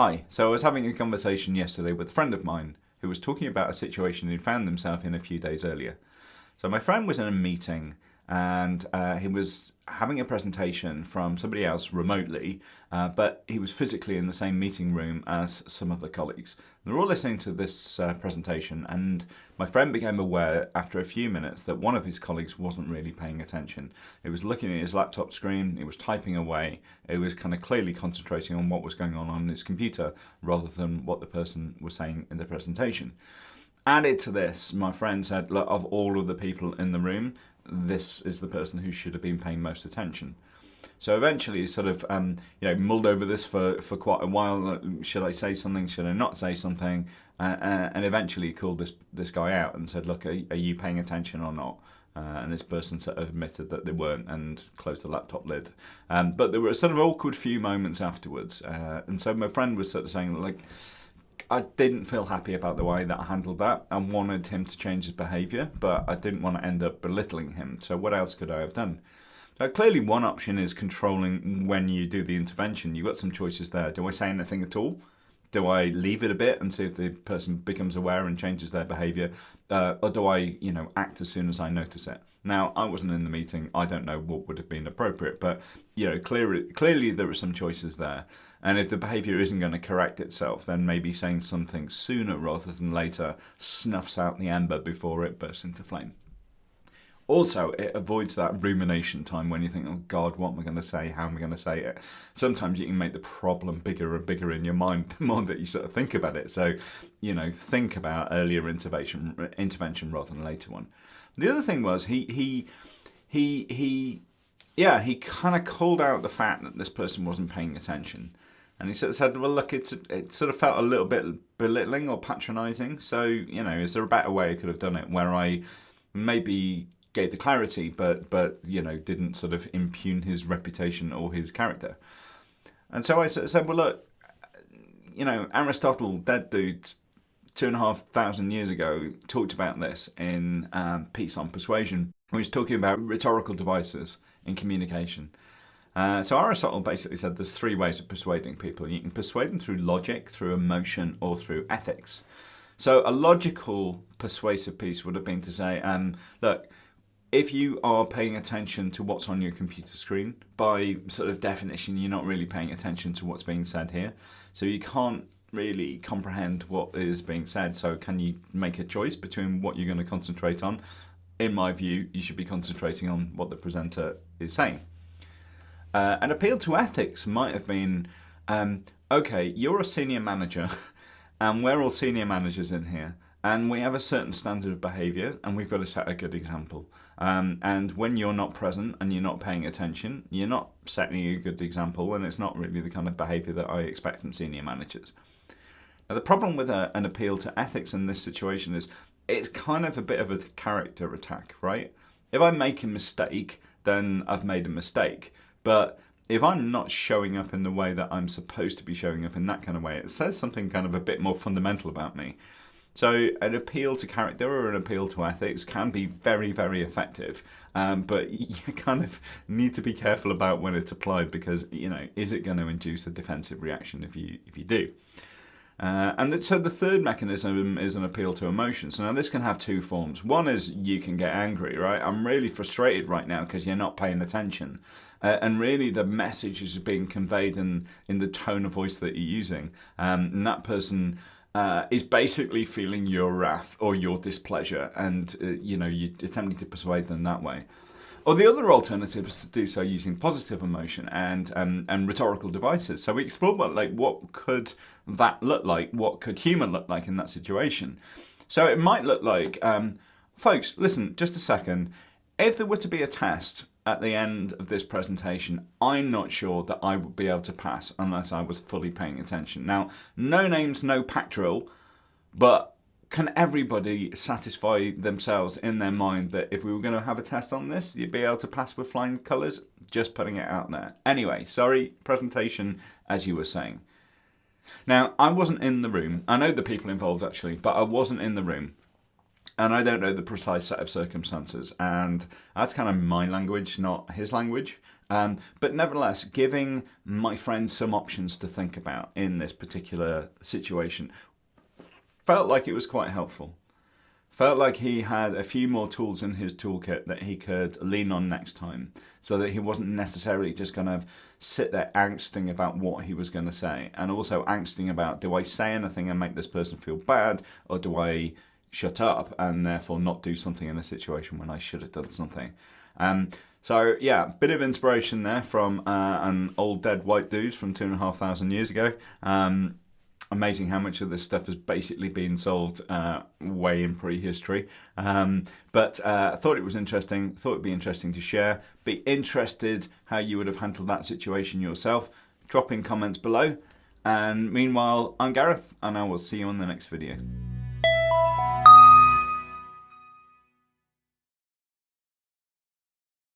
Hi, so I was having a conversation yesterday with a friend of mine who was talking about a situation he'd found himself in a few days earlier. So my friend was in a meeting and he was having a presentation from somebody else remotely, but he was physically in the same meeting room as some other colleagues. They were all listening to this presentation, and my friend became aware after a few minutes that one of his colleagues wasn't really paying attention. He was looking at his laptop screen, he was typing away, he was kind of clearly concentrating on what was going on his computer rather than what the person was saying in the presentation. Added to this, my friend said, look, of all of the people in the room, this is the person who should have been paying most attention. So eventually, he sort of mulled over this for quite a while. Should I say something? Should I not say something? And eventually, he called this guy out and said, "Look, are you paying attention or not?" And this person sort of admitted that they weren't and closed the laptop lid. But there were a sort of awkward few moments afterwards, and so my friend was sort of saying, like, I didn't feel happy about the way that I handled that. I wanted him to change his behaviour, but I didn't want to end up belittling him. So what else could I have done? So clearly one option is controlling when you do the intervention. You've got some choices there. Do I say anything at all? Do I leave it a bit and see if the person becomes aware and changes their behaviour? Or do I, act as soon as I notice it? Now, I wasn't in the meeting. I don't know what would have been appropriate. But, clearly there are some choices there. And if the behaviour isn't going to correct itself, then maybe saying something sooner rather than later snuffs out the ember before it bursts into flame. Also, it avoids that rumination time when you think, oh God, what am I going to say? How am I going to say it? Sometimes you can make the problem bigger and bigger in your mind the more that you sort of think about it. So, think about earlier intervention rather than later one. The other thing was he kind of called out the fact that this person wasn't paying attention. And he sort of said, well, look, it sort of felt a little bit belittling or patronising. So, is there a better way I could have done it where I maybe gave the clarity, but didn't sort of impugn his reputation or his character? And so I sort of said, well, look, Aristotle, dead dude, 2,500 years ago, talked about this in Peace on Persuasion. He was talking about rhetorical devices in communication. So Aristotle basically said there's three ways of persuading people. You can persuade them through logic, through emotion, or through ethics. So a logical persuasive piece would have been to say, look, if you are paying attention to what's on your computer screen, by sort of definition, you're not really paying attention to what's being said here. So you can't really comprehend what is being said. So can you make a choice between what you're going to concentrate on? In my view, you should be concentrating on what the presenter is saying. An appeal to ethics might have been, okay, you're a senior manager, and we're all senior managers in here, and we have a certain standard of behaviour, and we've got to set a good example. And when you're not present and you're not paying attention, you're not setting a good example, and it's not really the kind of behaviour that I expect from senior managers. Now, the problem with an appeal to ethics in this situation is it's kind of a bit of a character attack, right? If I make a mistake, then I've made a mistake. But if I'm not showing up in the way that I'm supposed to be showing up in that kind of way, it says something kind of a bit more fundamental about me. So an appeal to character or an appeal to ethics can be very, very effective. But you kind of need to be careful about when it's applied because, is it going to induce a defensive reaction if you do? So the third mechanism is an appeal to emotion. So now this can have two forms. One is you can get angry, right? I'm really frustrated right now because you're not paying attention. And really the message is being conveyed in the tone of voice that you're using. And that person is basically feeling your wrath or your displeasure. And, you're attempting to persuade them that way. Or the other alternative is to do so using positive emotion and rhetorical devices. So we explored what could that look like? What could humour look like in that situation? So it might look like, folks, listen, just a second. If there were to be a test at the end of this presentation, I'm not sure that I would be able to pass unless I was fully paying attention. Now, no names, no pack drill, but can everybody satisfy themselves in their mind that if we were going to have a test on this, you'd be able to pass with flying colours? Just putting it out there. Anyway, sorry, presentation, as you were saying. Now, I wasn't in the room. I know the people involved, actually, but I wasn't in the room. And I don't know the precise set of circumstances. And that's kind of my language, not his language. But nevertheless, giving my friend some options to think about in this particular situation felt like it was quite helpful. Felt like he had a few more tools in his toolkit that he could lean on next time, so that he wasn't necessarily just going to sit there angsting about what he was going to say, and also angsting about, do I say anything and make this person feel bad, or do I shut up and therefore not do something in a situation when I should have done something. So yeah, bit of inspiration there from an old dead white dude from 2,500 years ago. Amazing how much of this stuff has basically been solved way in prehistory. But I thought it was interesting, thought it'd be interesting to share. Be interested how you would have handled that situation yourself. Drop in comments below. And meanwhile, I'm Gareth, and I will see you on the next video.